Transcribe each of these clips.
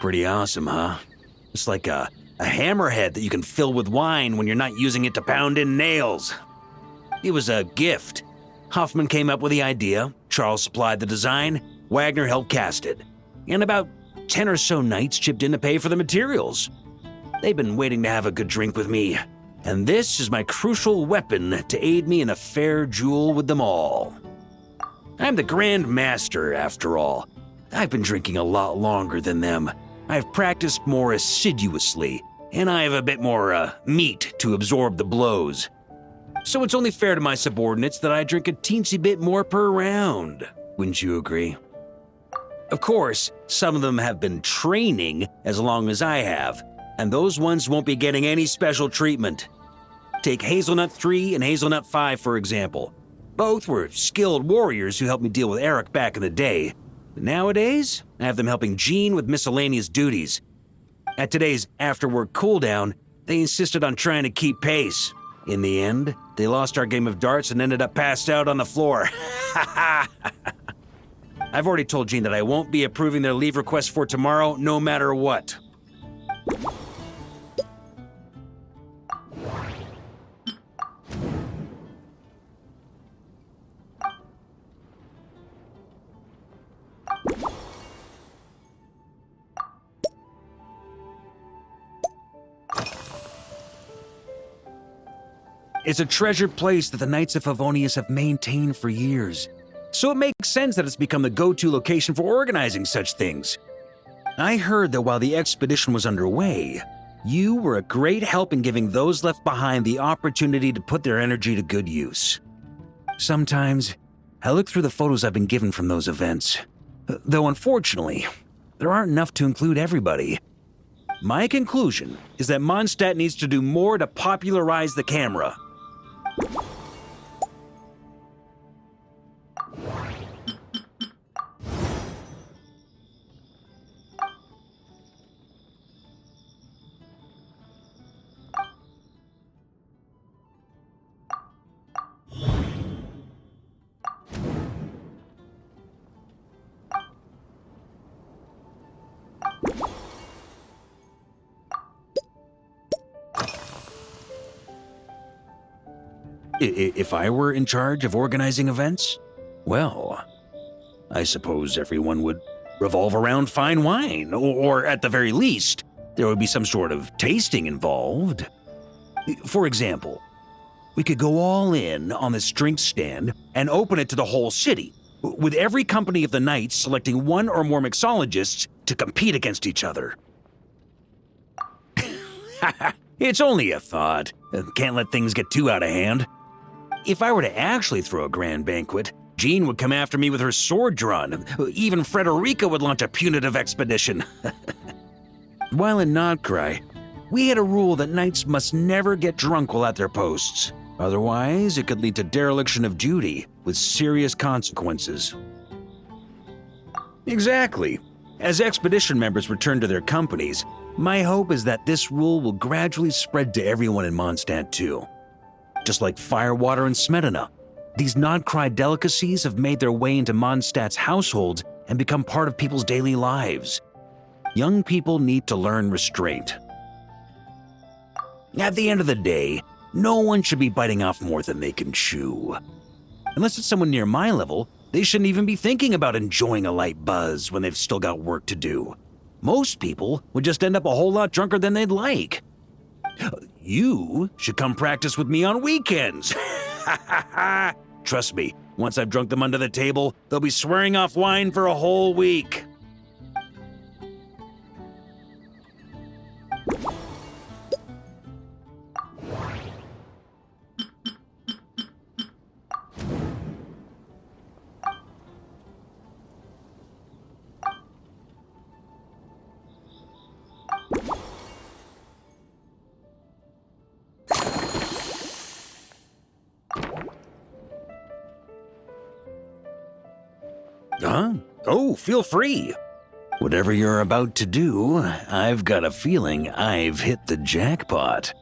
Pretty awesome, huh? It's like a hammerhead that you can fill with wine when you're not using it to pound in nails. It was a gift. Hoffman came up with the idea, Charles supplied the design, Wagner helped cast it, and about 10 or so knights chipped in to pay for the materials. They've been waiting to have a good drink with me, and this is my crucial weapon to aid me in a fair duel with them all. I'm the Grand Master, after all. I've been drinking a lot longer than them. I've practiced more assiduously, and I have a bit more meat to absorb the blows. So it's only fair to my subordinates that I drink a teensy bit more per round. Wouldn't you agree? Of course, some of them have been training as long as I have, and those ones won't be getting any special treatment. Take Hazelnut 3 and Hazelnut 5, for example. Both were skilled warriors who helped me deal with Eric back in the day. Nowadays, I have them helping Jean with miscellaneous duties. At today's after-work cooldown, they insisted on trying to keep pace. In the end, they lost our game of darts and ended up passed out on the floor. I've already told Jean that I won't be approving their leave request for tomorrow, no matter what. It's a treasured place that the Knights of Favonius have maintained for years, so it makes sense that it's become the go-to location for organizing such things. I heard that while the expedition was underway, you were a great help in giving those left behind the opportunity to put their energy to good use. Sometimes, I look through the photos I've been given from those events, though unfortunately, there aren't enough to include everybody. My conclusion is that Mondstadt needs to do more to popularize the camera. If I were in charge of organizing events, well, I suppose everyone would revolve around fine wine, or at the very least, there would be some sort of tasting involved. For example, we could go all in on this drink stand and open it to the whole city, with every company of the Knights selecting one or more mixologists to compete against each other. It's only a thought. Can't let things get too out of hand. If I were to actually throw a grand banquet, Jean would come after me with her sword drawn. Even Frederica would launch a punitive expedition. While in Notcry, we had a rule that knights must never get drunk while at their posts. Otherwise, it could lead to dereliction of duty with serious consequences. Exactly. As expedition members return to their companies, my hope is that this rule will gradually spread to everyone in Mondstadt too. Just like firewater and Smedina, these Notcry delicacies have made their way into Mondstadt's households and become part of people's daily lives. Young people need to learn restraint. At the end of the day, no one should be biting off more than they can chew. Unless it's someone near my level, they shouldn't even be thinking about enjoying a light buzz when they've still got work to do. Most people would just end up a whole lot drunker than they'd like. You should come practice with me on weekends. Trust me, once I've drunk them under the table, they'll be swearing off wine for a whole week. Huh? Oh, feel free. Whatever you're about to do, I've got a feeling I've hit the jackpot.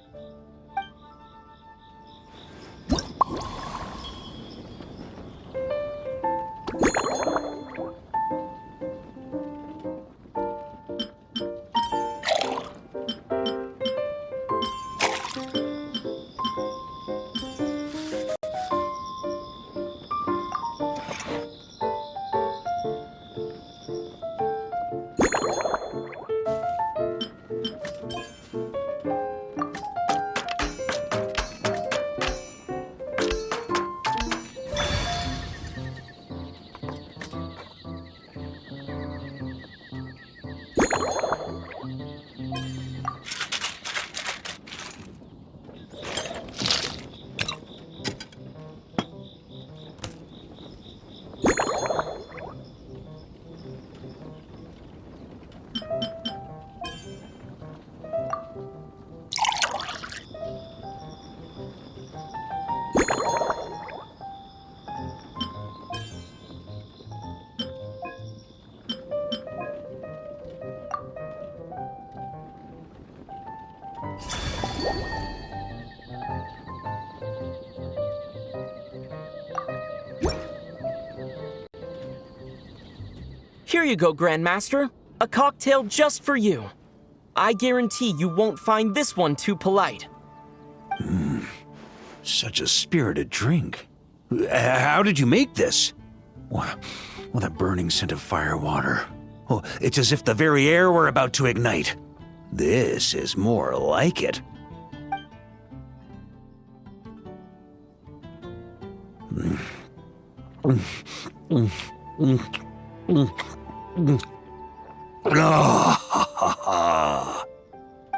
Here you go, Grandmaster. A cocktail just for you. I guarantee you won't find this one too polite. Such a spirited drink. How did you make this? Well, that burning scent of firewater. Oh, it's as if the very air were about to ignite. This is more like it.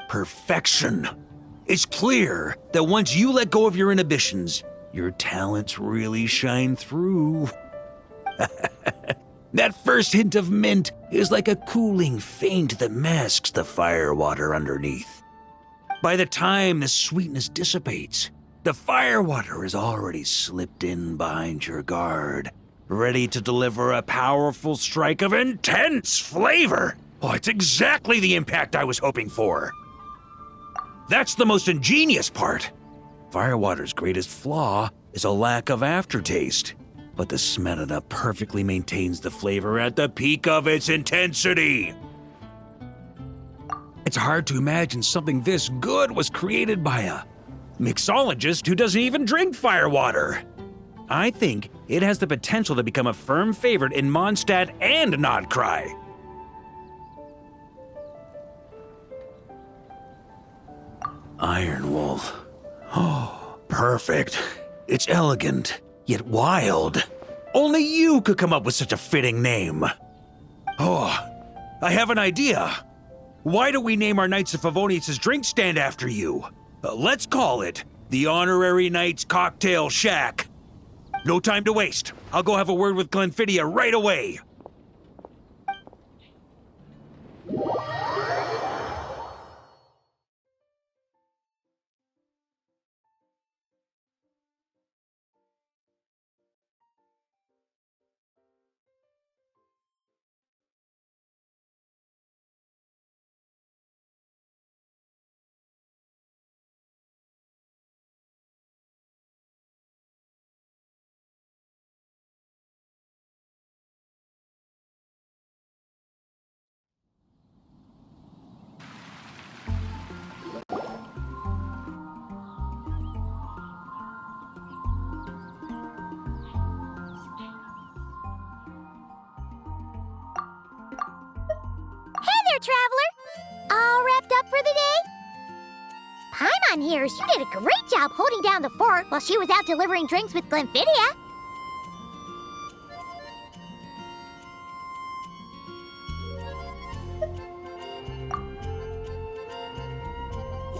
Perfection. It's clear that once you let go of your inhibitions, your talents really shine through. That first hint of mint is like a cooling feint that masks the firewater underneath. By the time the sweetness dissipates, the firewater has already slipped in behind your guard, ready to deliver a powerful strike of intense flavor. Oh, it's exactly the impact I was hoping for. That's the most ingenious part. Firewater's greatest flaw is a lack of aftertaste, but the Smetana perfectly maintains the flavor at the peak of its intensity. It's hard to imagine something this good was created by a mixologist who doesn't even drink firewater. I think it has the potential to become a firm favorite in Mondstadt and Nodcry. Iron Wolf. Oh, perfect. It's elegant, yet wild. Only you could come up with such a fitting name. Oh, I have an idea. Why don't we name our Knights of Favonius' drink stand after you? Let's call it the Honorary Knights Cocktail Shack. No time to waste. I'll go have a word with Glenfiddia right away. Traveler. All wrapped up for the day? Paimon hears you did a great job holding down the fort while she was out delivering drinks with Glenfiddia.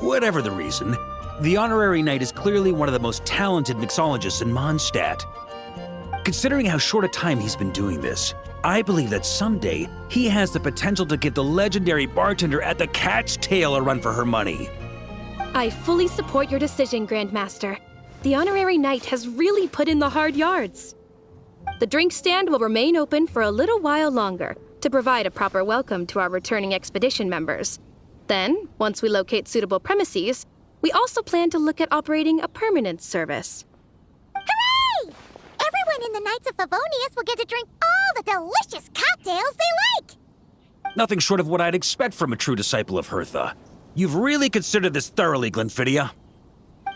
Whatever the reason, the Honorary Knight is clearly one of the most talented mixologists in Mondstadt. Considering how short a time he's been doing this, I believe that someday he has the potential to give the legendary bartender at the Cat's Tail a run for her money. I fully support your decision, Grandmaster. The Honorary Knight has really put in the hard yards. The drink stand will remain open for a little while longer to provide a proper welcome to our returning expedition members. Then, once we locate suitable premises, we also plan to look at operating a permanent service. Hooray! Everyone in the Knights of Favonius will get to drink all the delicious cocktails they like! Nothing short of what I'd expect from a true disciple of Hertha. You've really considered this thoroughly, Glenfiddia.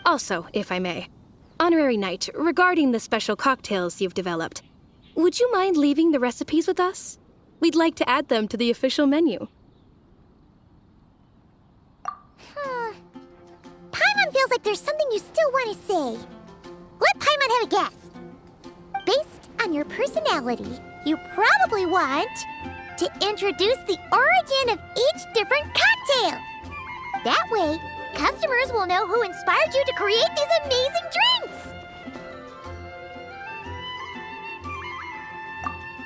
Also, if I may, Honorary Knight, regarding the special cocktails you've developed, would you mind leaving the recipes with us? We'd like to add them to the official menu. Paimon feels like there's something you still want to say. Let Paimon have a guess. Based on your personality, you probably want to introduce the origin of each different cocktail. That way, customers will know who inspired you to create these amazing drinks.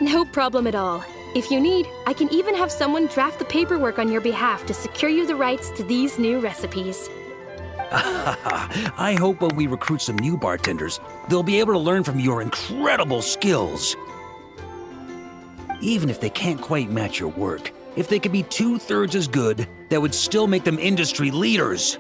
No problem at all. If you need, I can even have someone draft the paperwork on your behalf to secure you the rights to these new recipes. I hope when we recruit some new bartenders, they'll be able to learn from your incredible skills. Even if they can't quite match your work, if they could be 2/3 as good, that would still make them industry leaders.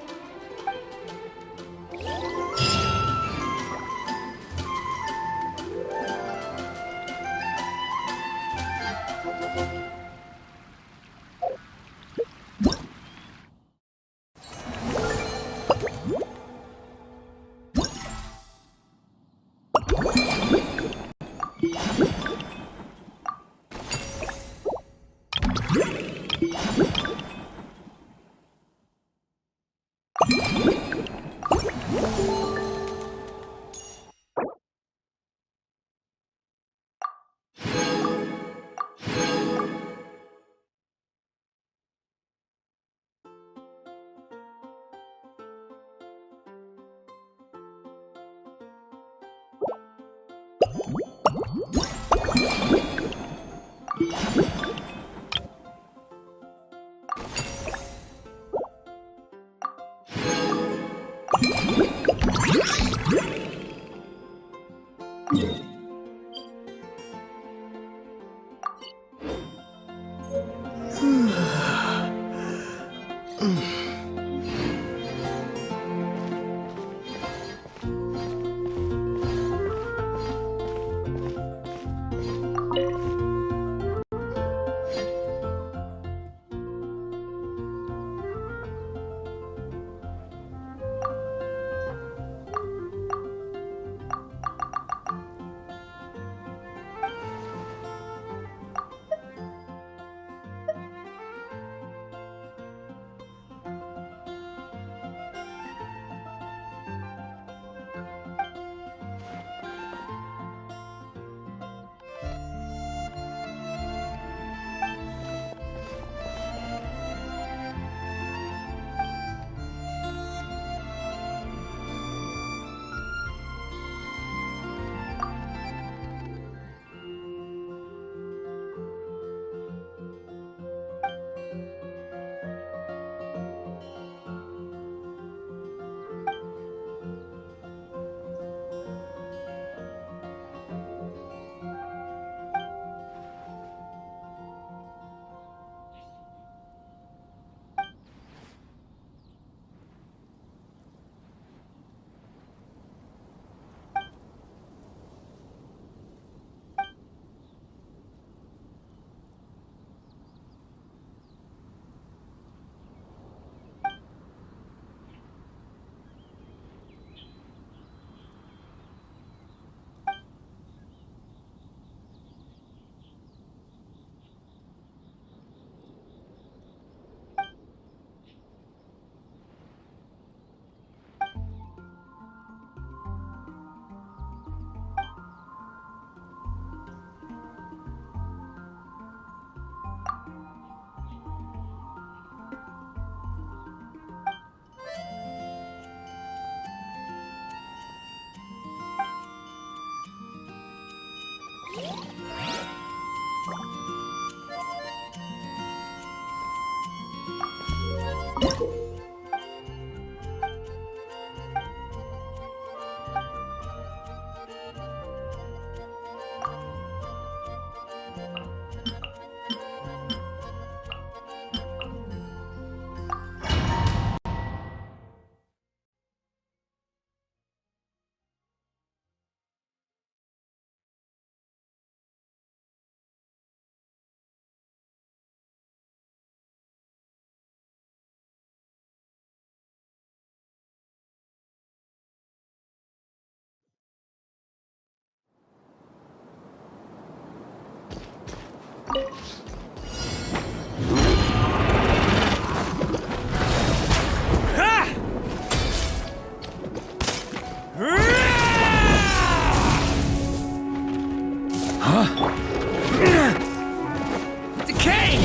Decay!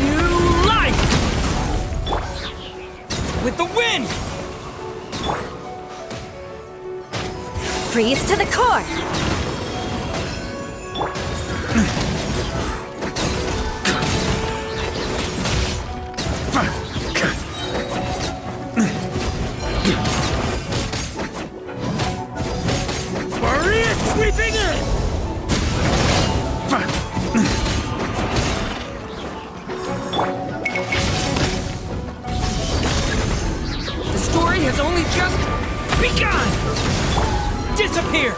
New life! With the wind! Freeze to the core! Maria sweeping in! The story has only just begun! Disappear!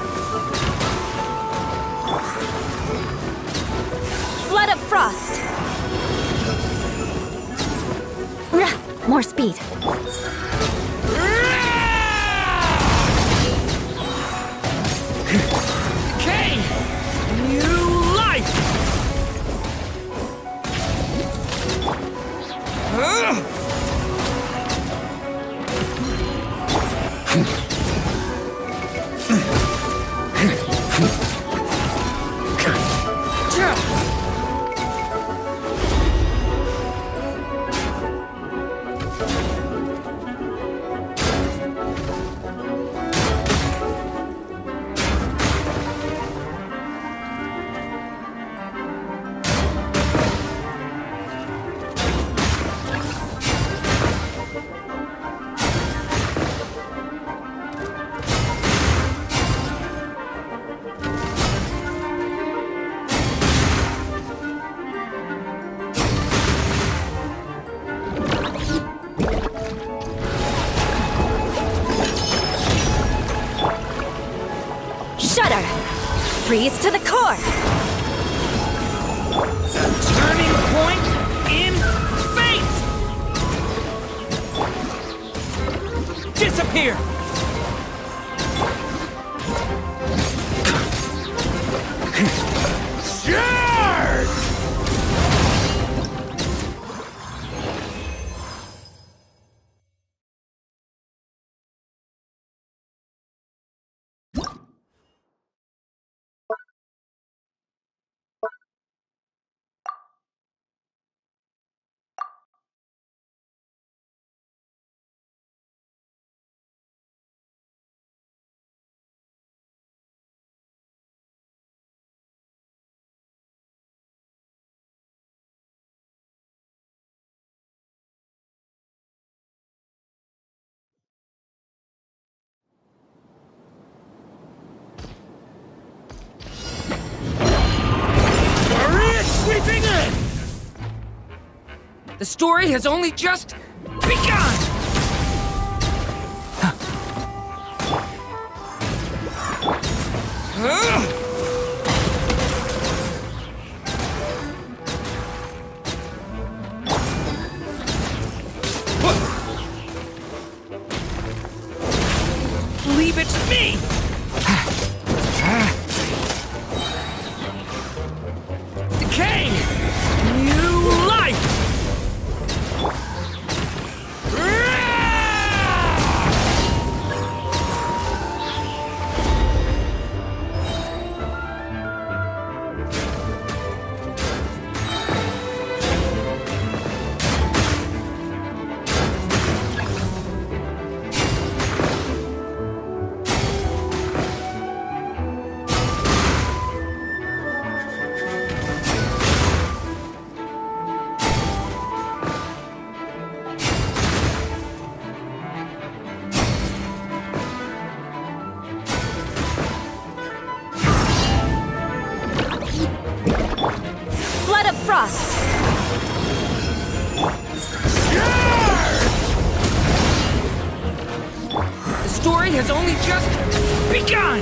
Flood of frost! More speed. Decay! New life! Shudder! Freeze to the core! Turning point in fate! Disappear! Charge! Sweeping in! The story has only just begun! Leave it to me! Decay! New life! Flood of Frost! The story has only just begun!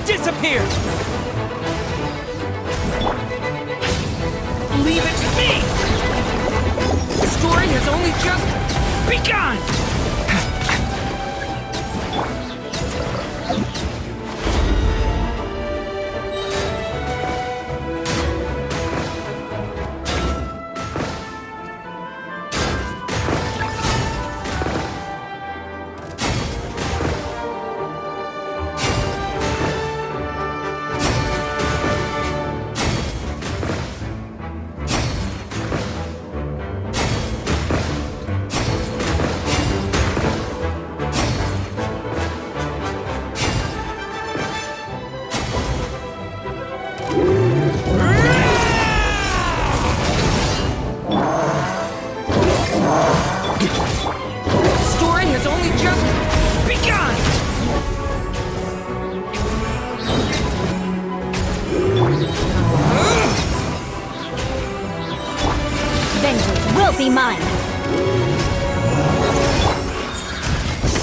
Disappear! Leave it to me! The story has only just begun! Vengeance will be mine!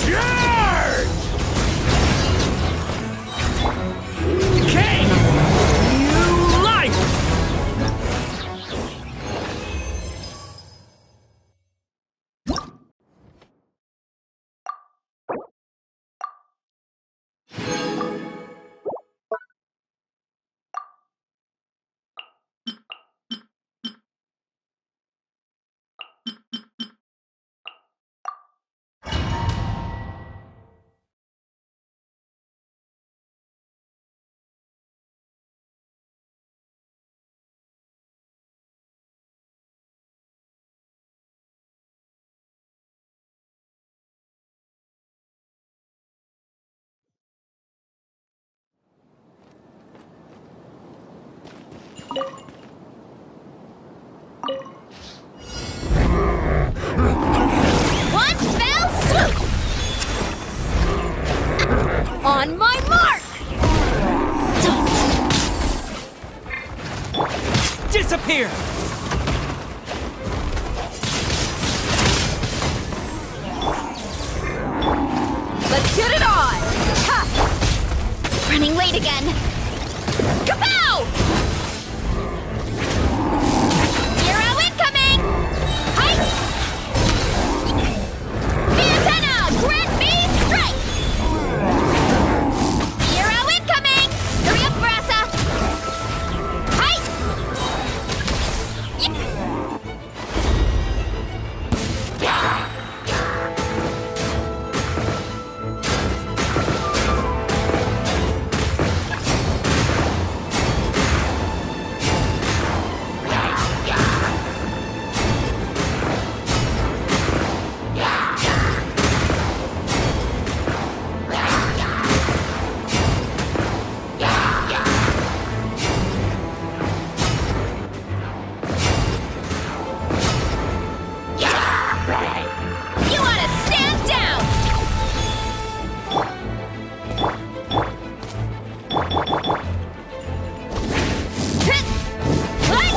Charge! Decay! New life! One fell swoop! On my mark! Disappear! Let's get it on! Ha! Running late again. Kapow! Zero incoming! Height! Antenna! Grant me strike! Zero incoming! Hurry up, Brassa! Height! You ought to stand down! Hit! What?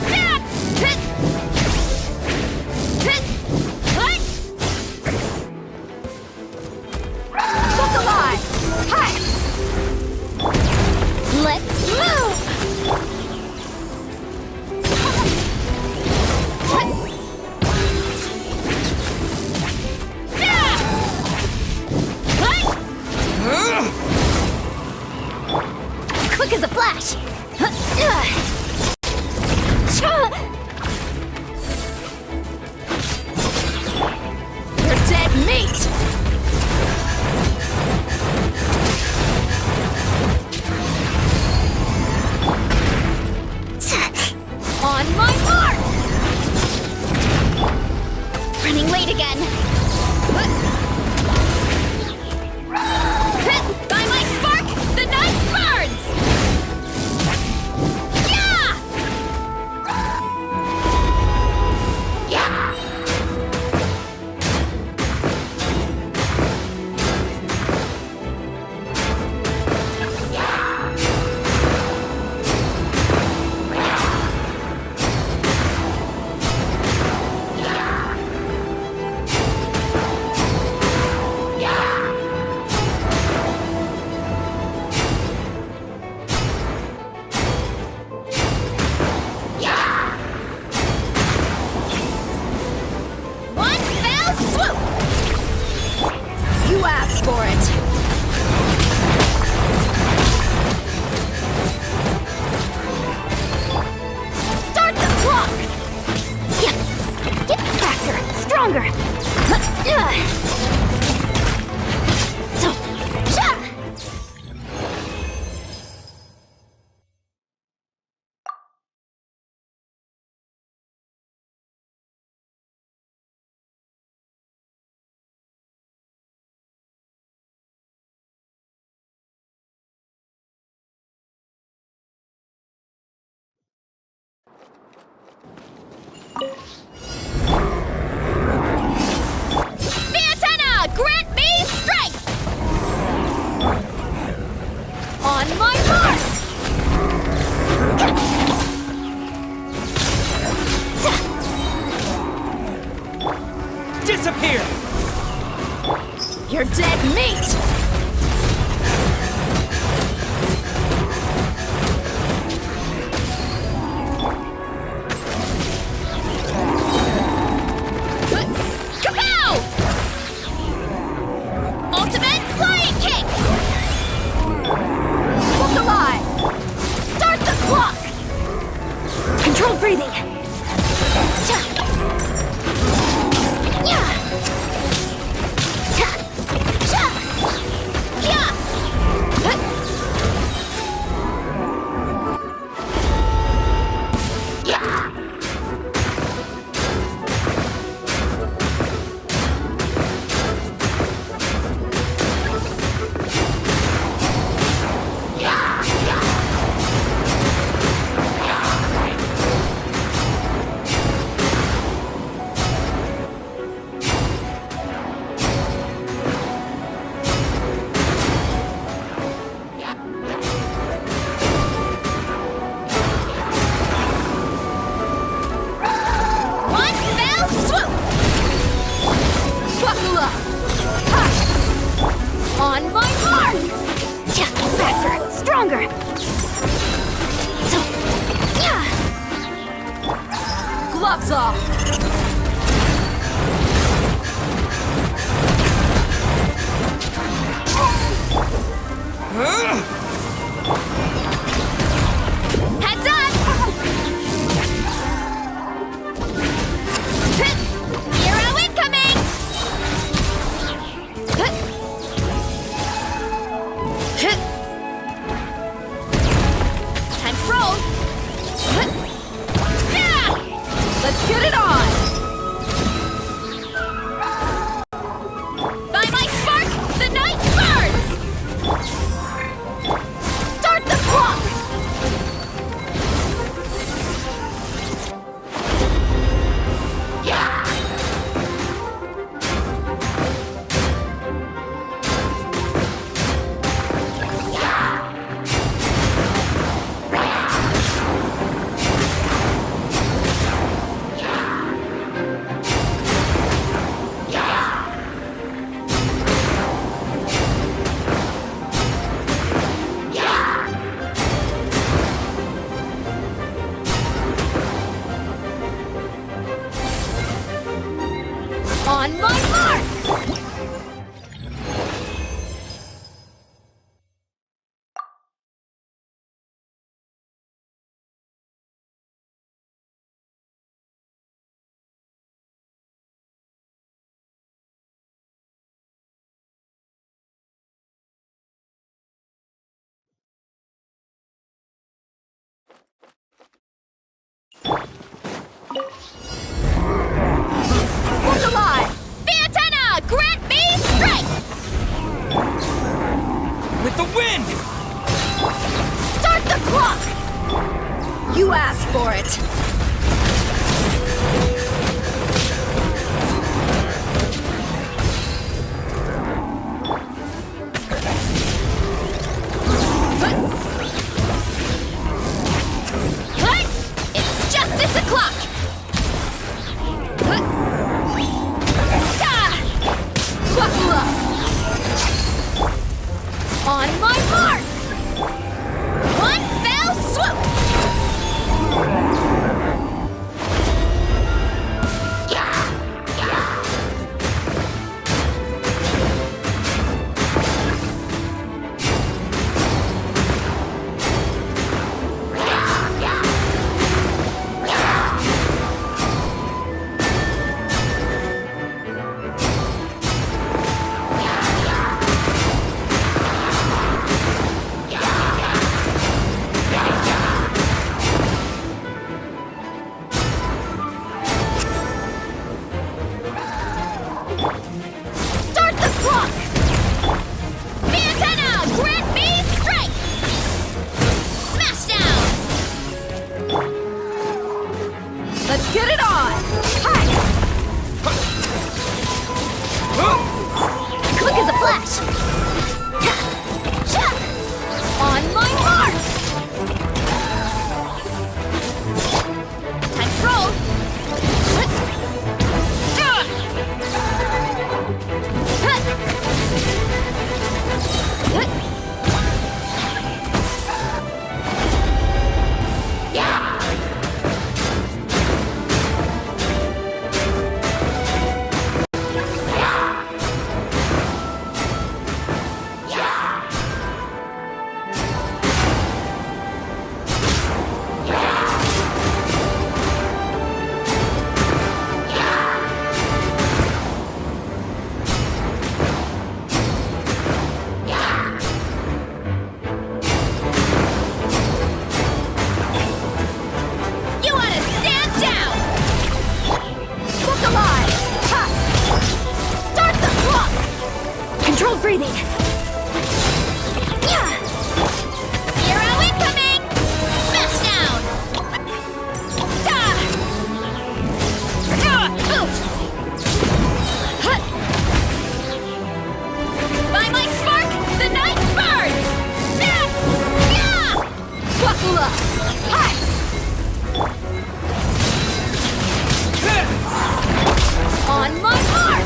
Hit! Hit! Hit! What? Look alive! Hi! Let's move! Quick as a flash! You're dead meat! On my mark! Running late again. Hit by my spark, the knife burns! Yeah! One fell swoop! You asked for it! Start the clock! Yeah. Get faster, stronger! So, cha! Antenna! Grant me strike! On my mark! Disappear! You're dead meat! Kapow! Ultimate flying kick! Look alive! Start the clock! Controlled breathing! Cha! Yeah! Ha! Cha! On my mark! Look alive! Fiatena, grant me strength! With the wind! Start the clock! You asked for it. It's justice o'clock! Buckle up! On my mark! One fell swoop! Start the clock! Fiatena, grant me strength! Smash down! Let's get it on! Hi! Quick as a flash! Ha! On my mark! Time to roll! You want to stand down! Look alive! Ha! Start the clock! Controlled breathing! Yeah! Zero incoming! Smash down! Da! Oof! Hut! By my spark, the night burns! Yeah! Buckle up! Hi! On my mark!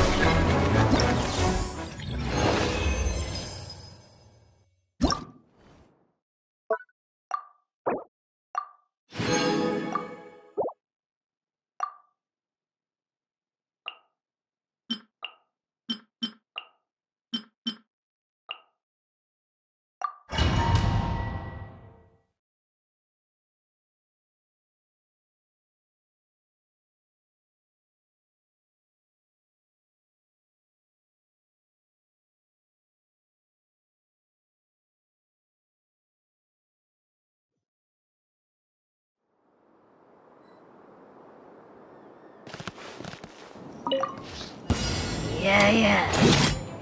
Yeah.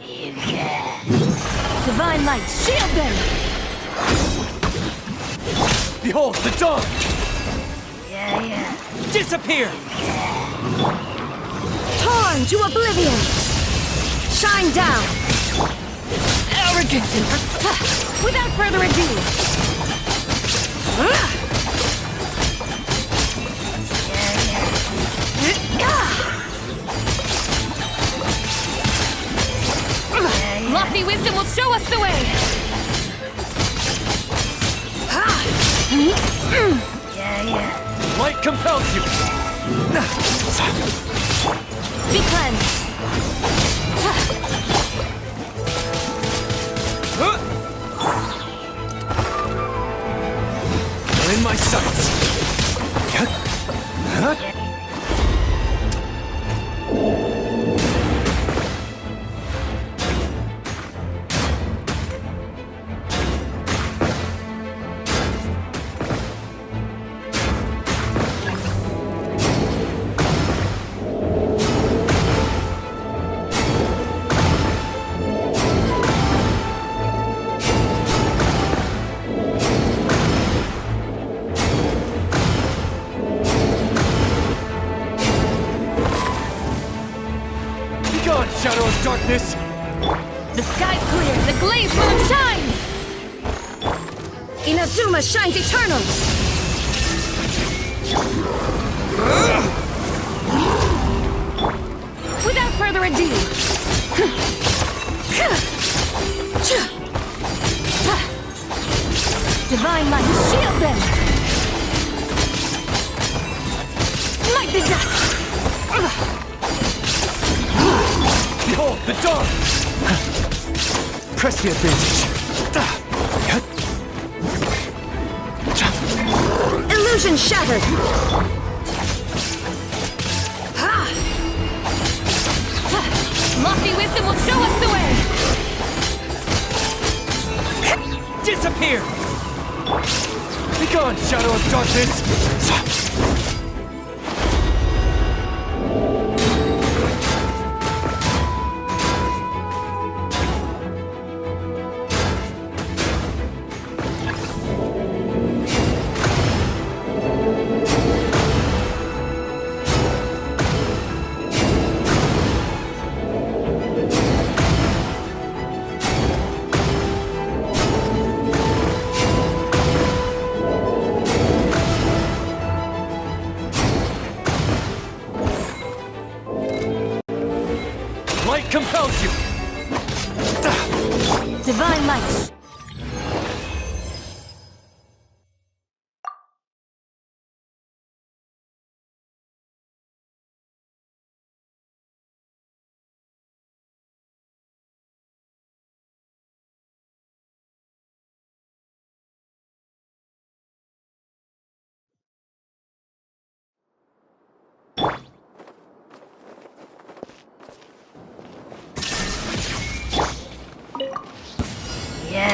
You can. Divine light, shield them! Behold, the dawn! Yeah. Disappear! Torn to oblivion! Shine down! Arrogant! Without further ado! Lofty wisdom will show us the way! Light compels you! Be cleansed! Begone, shadow of darkness! The sky's clear, the glazed moon shines! Inazuma shines eternal! Without further ado, divine light, shield them! Smite the dust! Behold, the dawn! Press the advantage. Illusion shattered! Lofty wisdom will show us the way! Disappear! Begone, shadow of darkness! Light compels you! Divine light!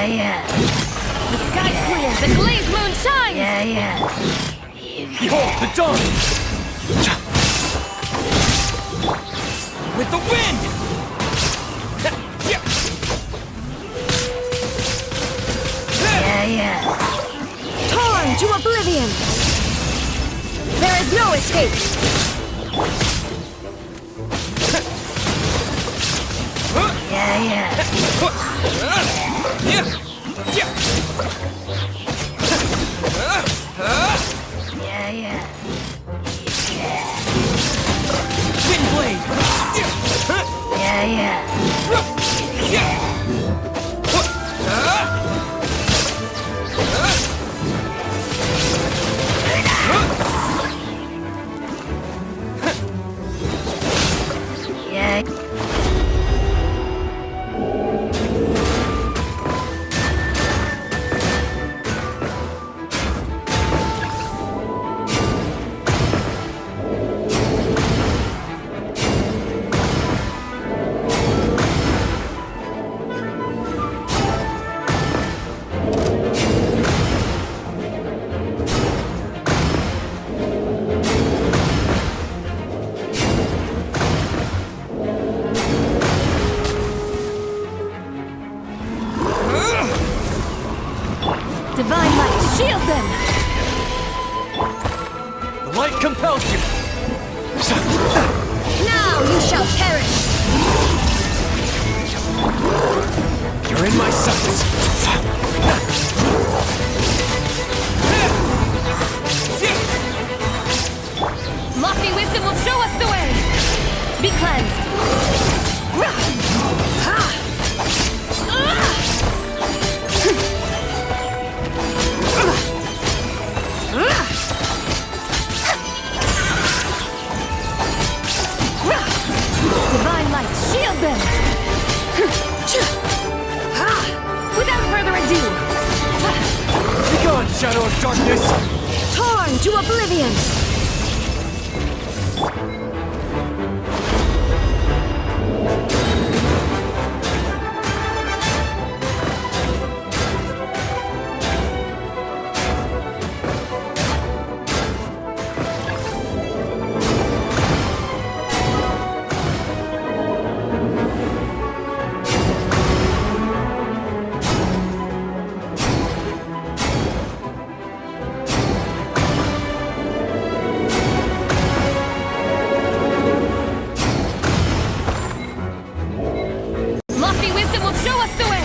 The sky's clear, the glazed moon shines! Behold, the dawn! With the wind! Torn to oblivion! There is no escape! Divine light, shield them! The light compels you! Now you shall perish! You're in my sights! Lofty wisdom will show us the way! Be cleansed! Divine light, shield them! Without further ado, Begone, shadow of darkness! Torn to oblivion! us the way!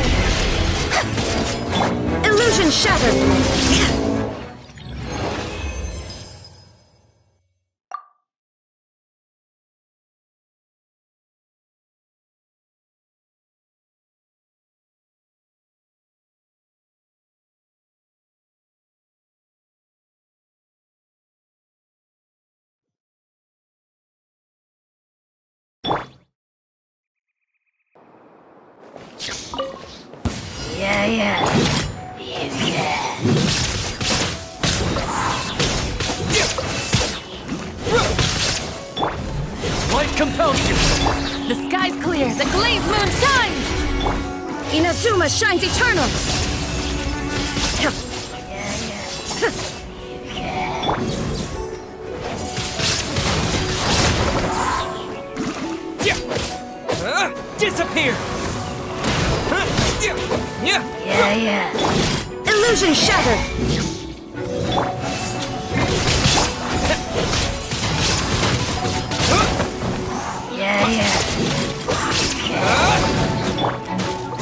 Illusion shattered! Light compels you! The sky's clear, the glazed moon shines! Inazuma shines eternal! Disappear! Illusion shattered!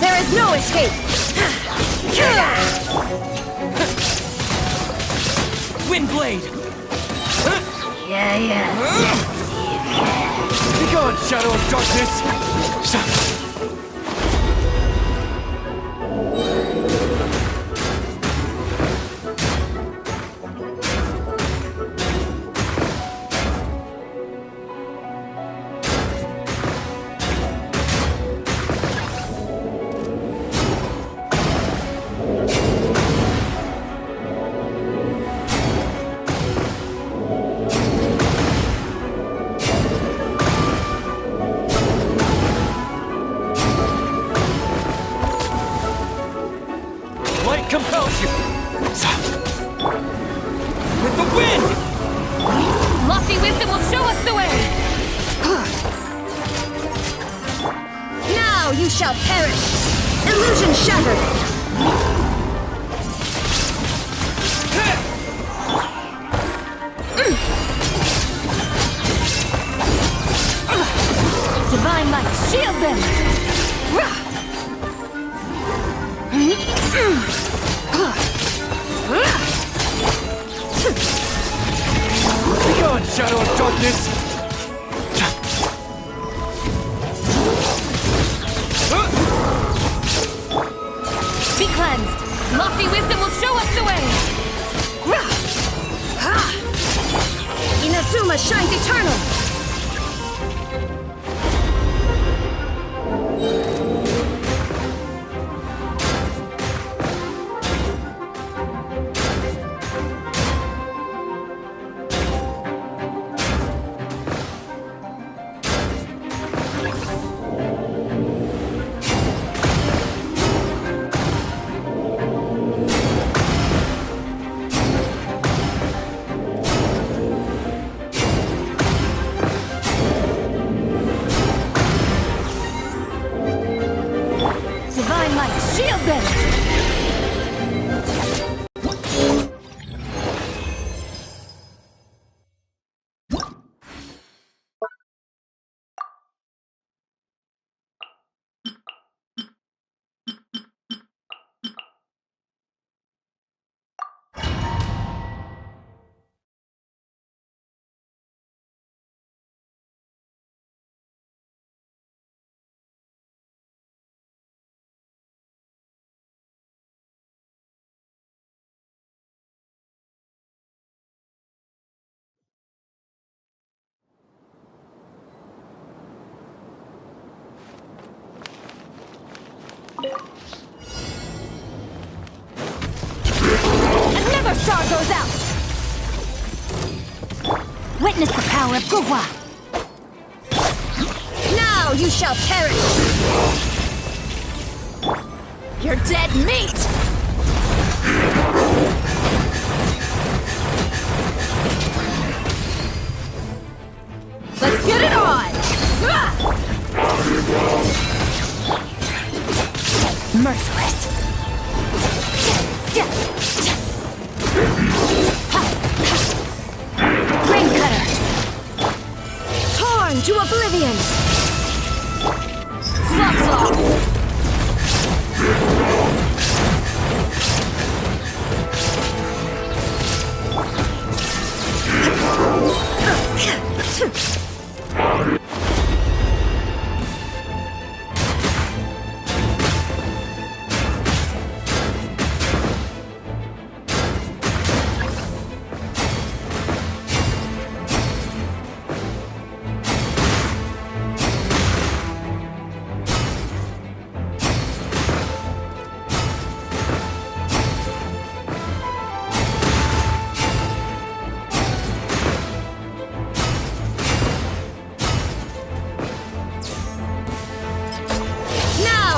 There is no escape! Windblade! Begone, Shadow of Darkness! Light compels you! With the wind! Lofty wisdom will show us the way! Now you shall perish! Illusion shattered! Divine light, shield them! Begone, Shadow of Darkness! Be cleansed! Lofty wisdom will show us the way! Inazuma shines eternal! Divine light, shield them! Another star goes out! Witness the power of Guhua! Now you shall perish! You're dead meat! Let's get it on! Merciless! Rain cutter! Torn to oblivion! Flux off!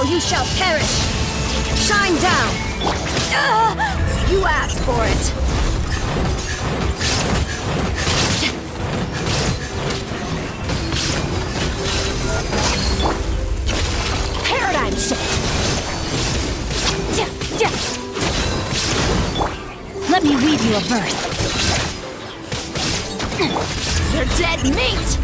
Now you shall perish! Shine down! You asked for it! Paradigm shift! Let me weave you a verse. You're dead meat!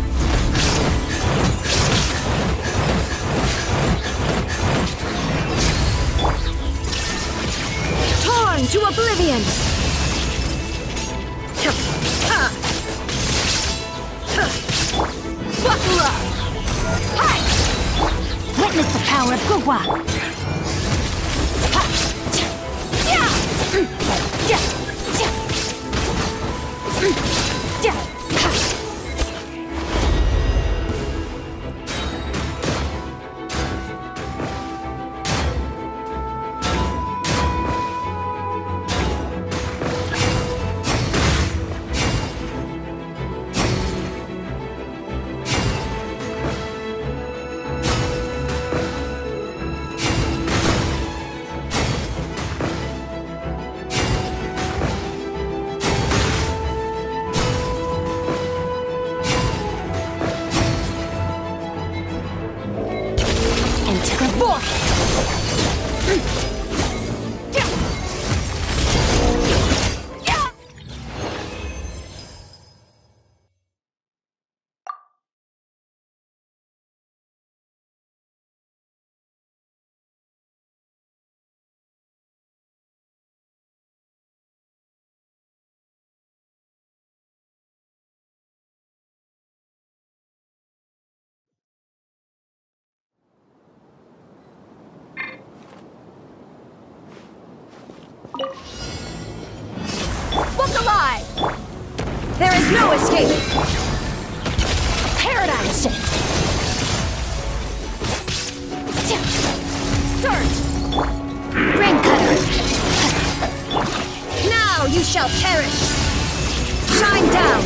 Torn to oblivion! Buckle up! Hi! Witness the power of Gugwa! Book alive! There is no escape! Paradigm shift! Surge! Ring cutter! Now you shall perish! Shine down!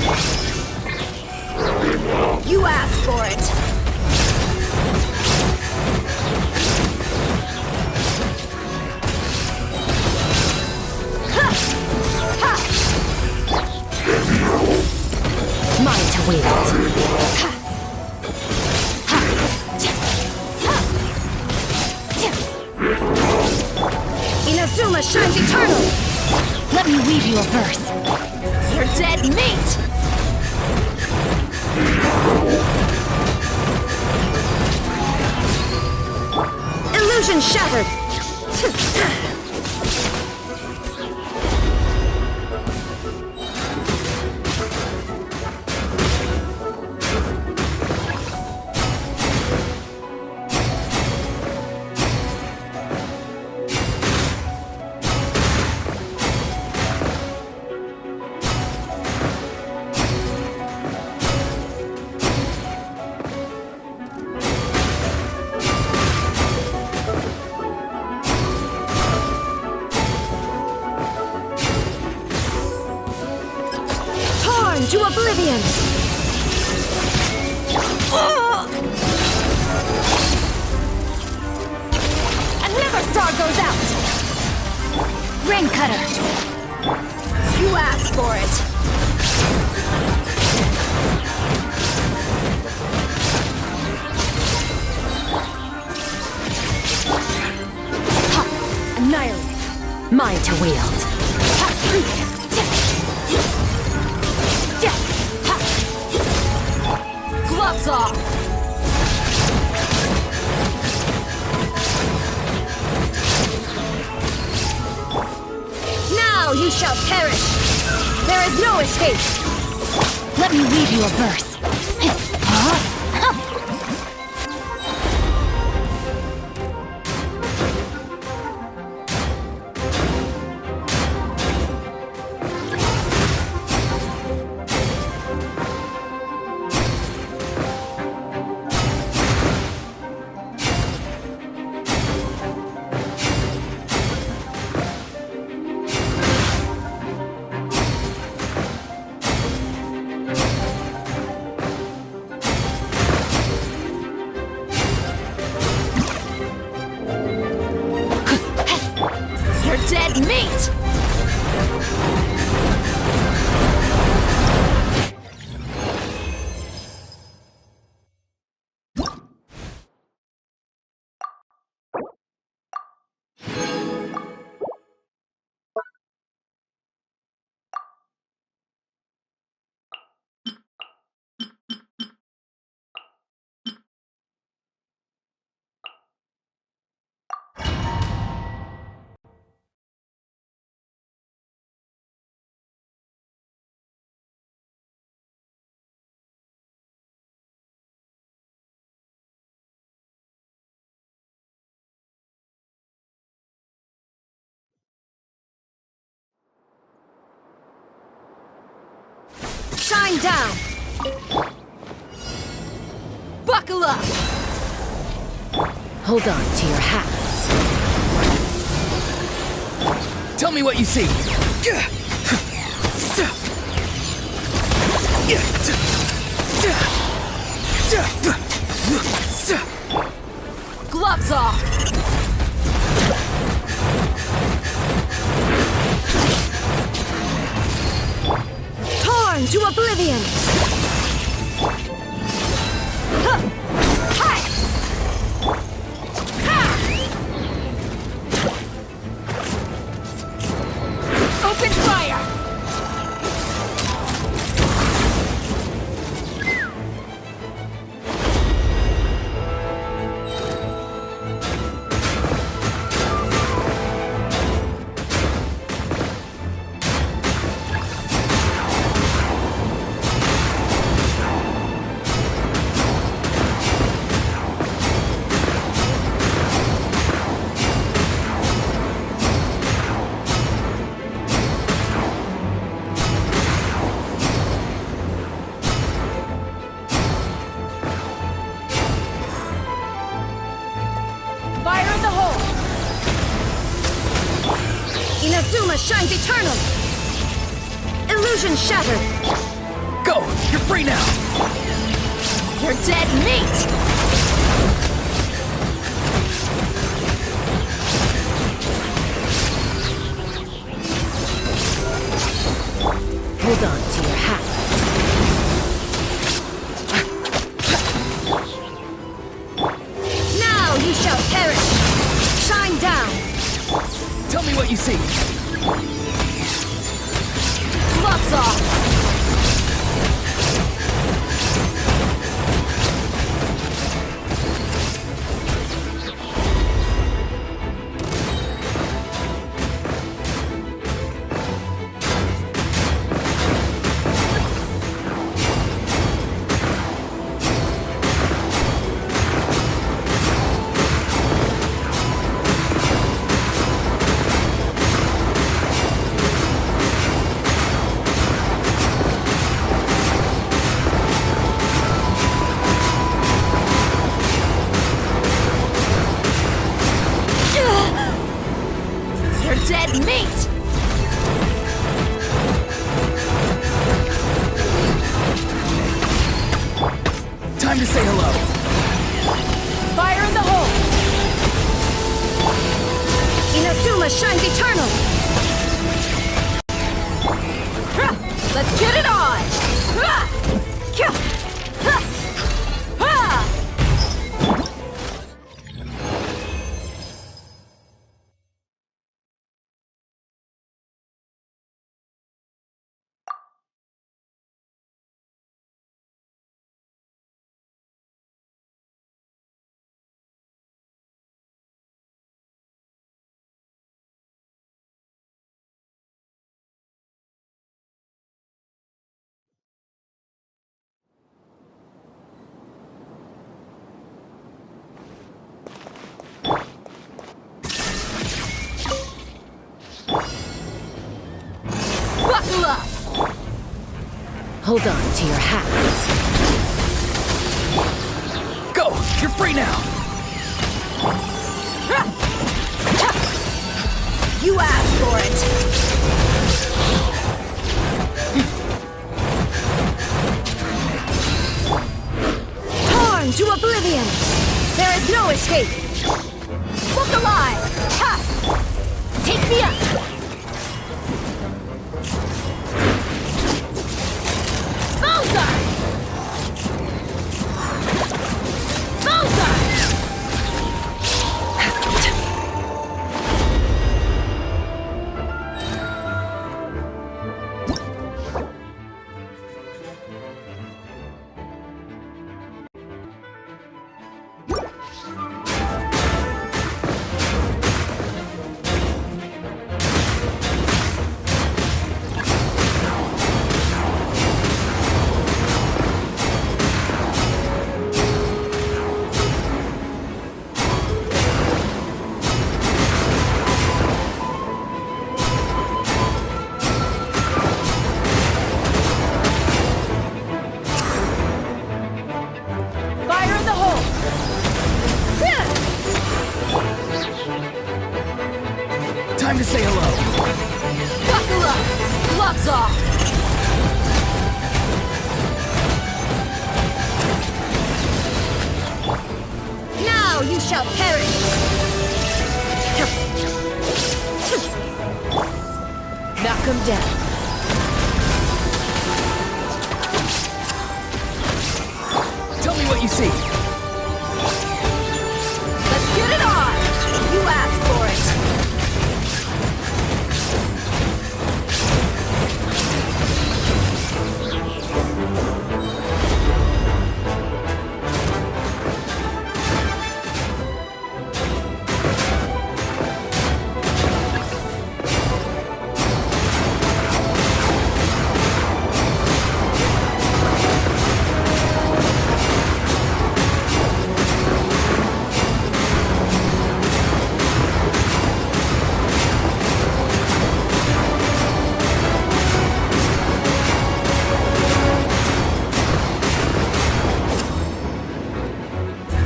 You asked for it! Mine to wield. Inazuma shines eternal! Let me weave you a verse. You're dead meat! Illusion shattered! To oblivion! Another star goes out! Ring cutter! You asked for it! Annihilate! Mine to wield! Gloves off! Now you shall perish! There is no escape! Let me weave you a verse. down! Buckle up! Hold on to your hats. Tell me what you see. Gloves off! Torn to oblivion! Open fire! Fire in the hole! Inazuma shines eternal! Illusion shattered! Go! You're free now! You're dead meat! Hold on to your hats. Now you shall perish! Shine down! Tell me what you see. Gloves off! You're dead meat! Time to say hello. Fire in the hole! Inazuma shines eternal! Let's get it on! Buckle up! Hold on to your hats. Go! You're free now! You asked for it! Torn to oblivion! There is no escape! Look alive! Ha! Take me up! Bullseye! Bullseye! Time to say hello. Buckle up! Gloves off! Now you shall perish! Knock him down. Tell me what you see. Let's get it on! You asked for it!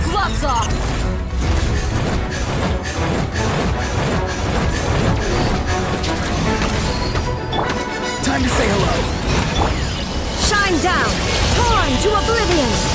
Gloves off! Time to say hello. Shine down! Torn to oblivion!